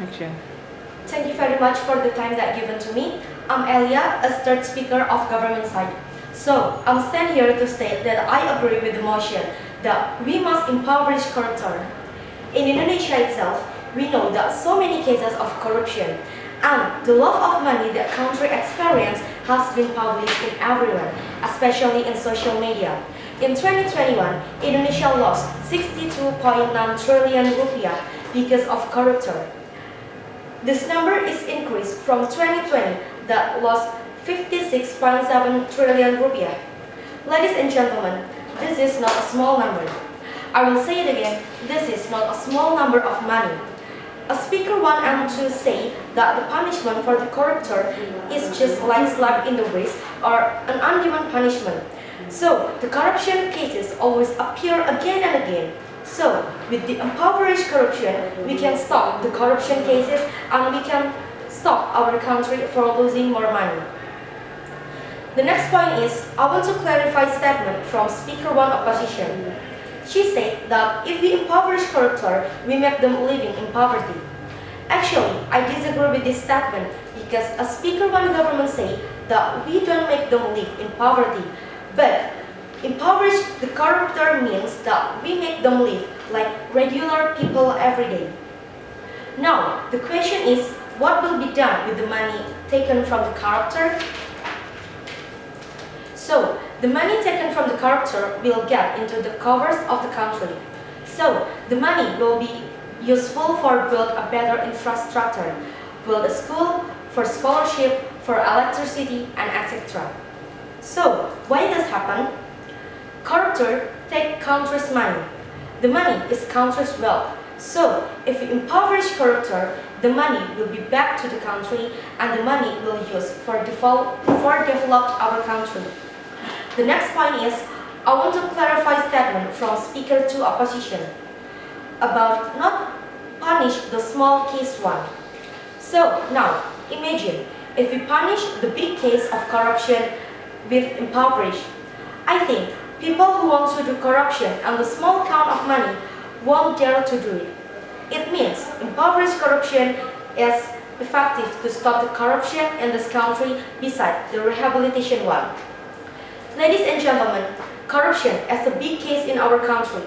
Action. Thank you very much for the time that given to me. I'm Elia, a third speaker of government side. So, I'm stand here to state that I agree with the motion that we must impoverish corruption. In Indonesia itself, we know that so many cases of corruption and the love of money that country experience has been published in everywhere, especially in social media. In 2021, Indonesia lost 62.9 trillion rupiah because of corruption. This number is increased from 2020 that lost 56.7 trillion rupiah. Ladies and gentlemen, this is not a small number. I will say it again, this is not a small number of money. A speaker wanted to say that the punishment for the corruptor is just like slap in the wrist or an undemanded punishment. So, the corruption cases always appear again and again. So, with the impoverished corruption, we can stop the corruption cases and we can stop our country from losing more money. The next point is, I want to clarify statement from Speaker 1 Opposition. She said that if we impoverish corruptor, we make them living in poverty. Actually, I disagree with this statement because a Speaker 1 government say that we don't make them live in poverty, but impoverish the corruptor means that we make them live like regular people every day. Now, the question is, what will be done with the money taken from the corruptor? So, the money taken from the corruptor will get into the coffers of the country. So, the money will be useful for build a better infrastructure, build a school, for scholarship, for electricity, and etc. So, why does happen? Corruptor take country's money. The money is country's wealth. So, if we impoverish corruptor, the money will be back to the country and the money will use for develop our country. The next point is, I want to clarify statement from Speaker 2 Opposition about not punish the small case one. So, now, imagine if we punish the big case of corruption with impoverish. I think people who want to do corruption and the small count of money won't dare to do it. It means impoverished corruption is effective to stop the corruption in this country beside the rehabilitation one. Ladies and gentlemen, corruption is a big case in our country.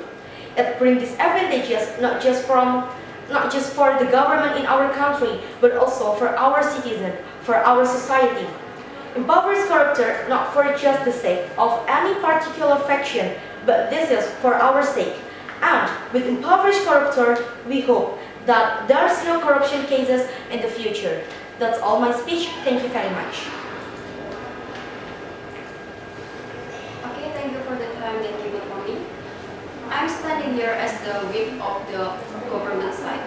It brings disadvantages not just for the government in our country, but also for our citizens, for our society. Impoverished corruptor not for just the sake of any particular faction, but this is for our sake. And with impoverished corruptor, we hope that there's no corruption cases in the future. That's all my speech. Thank you very much. Okay, thank you for the time that you gave for me. I'm standing here as the whip of the government side.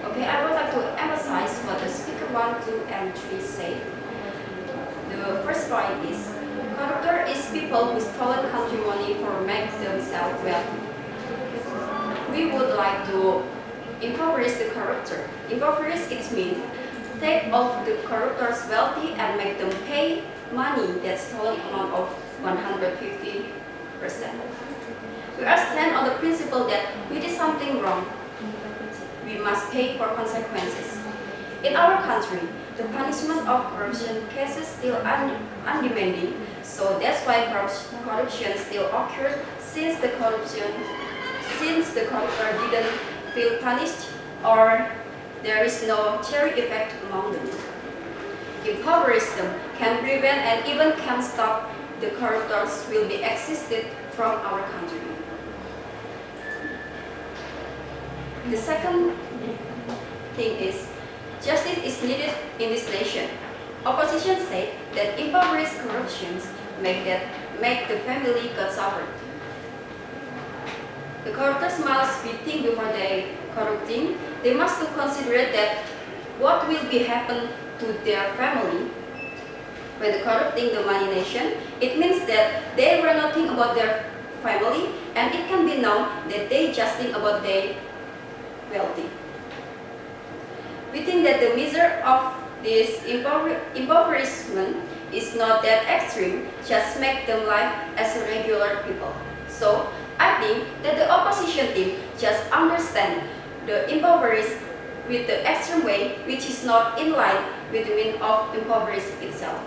Okay, I would like to emphasize what the speaker 1, 2, and 3 say. The first point is, corruptor is people who stolen country money for make themselves wealthy. We would like to impoverish the corruptor. Impoverish it means take off the corruptor's wealthy and make them pay money that's stolen amount of 150%. We are stand on the principle that we did something wrong. We must pay for consequences. In our country, the punishment of corruption cases still undemanding, so that's why corruption still occurs since the corruptor didn't feel punished or there is no cherry effect among them. Impoverish them can prevent and even can stop the corruptors will be existed from our country. The second thing is, justice is needed in this nation. Opposition said that impoverished corruptions make the family get suffered. The corruptors must be think before they corrupting. They must consider that what will be happen to their family when they corrupting the money nation. It means that they were not think about their family, and it can be known that they just think about their wealthy. We think that the measure of this impoverishment is not that extreme, just make them live as regular people. So, I think that the opposition team just understand the impoverished with the extreme way, which is not in line with the meaning of impoverished itself.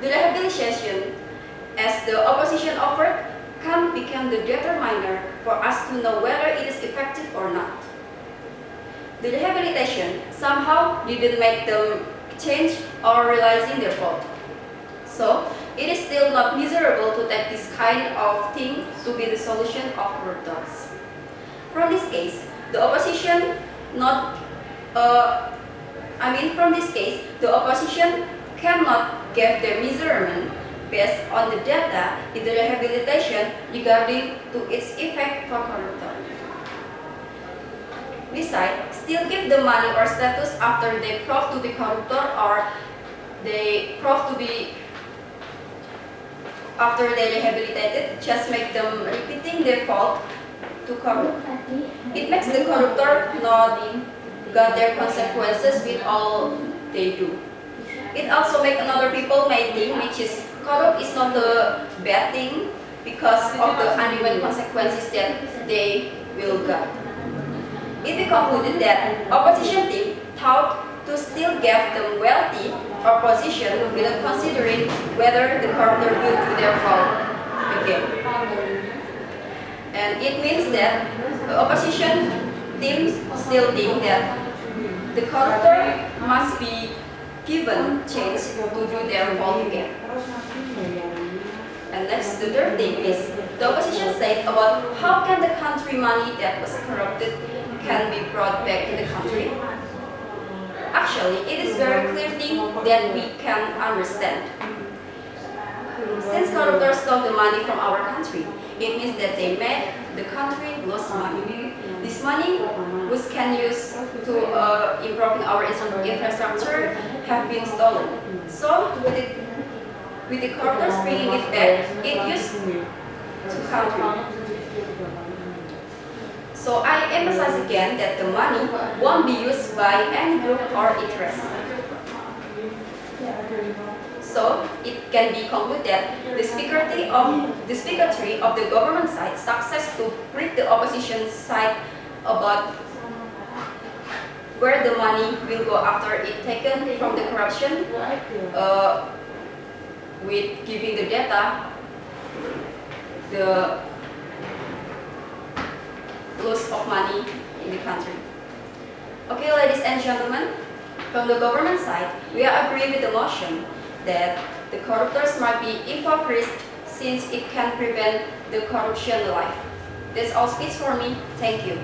The rehabilitation, as the opposition offered, can become the determiner for us to know whether it is effective or not. The rehabilitation somehow didn't make them change or realizing their fault. So, it is still not desirable to take this kind of thing to be the solution of corruptors. From this case, the opposition cannot give their measurement based on the data in the rehabilitation regarding to its effect for corruptor. Besides, still give the money or status after they prove to be corruptor or they prove to be after they rehabilitated, just make them repeating their fault to corrupt. It makes the corruptor not got their consequences with all they do. It also makes another people may think which is corrupt is not a bad thing because of the uneven consequences that they will get. It be concluded that opposition team thought to still give them wealthy or position without considering whether the corruptor will do their fault again. And it means that the opposition teams still think that the corruptor must be given chance to do their fault again. And next, the third thing is the opposition said about how can the country money that was corrupted can be brought back to the country. Actually, it is very clear thing that we can understand. Since corruptors stole the money from our country, it means that they made the country lose money. This money, which can use to improving our infrastructure, have been stolen. So, with the corruptors bringing it back, it used to country. So I emphasize again that the money won't be used by any group or interest. So it can be concluded that the speaker three of the government side success to break the opposition side about where the money will go after it taken from the corruption, with giving the data, the loss of money in the country. Okay, ladies and gentlemen, from the government side, we agree with the motion that the corruptors might be impoverished since it can prevent the corruption life. That's all speech for me. Thank you.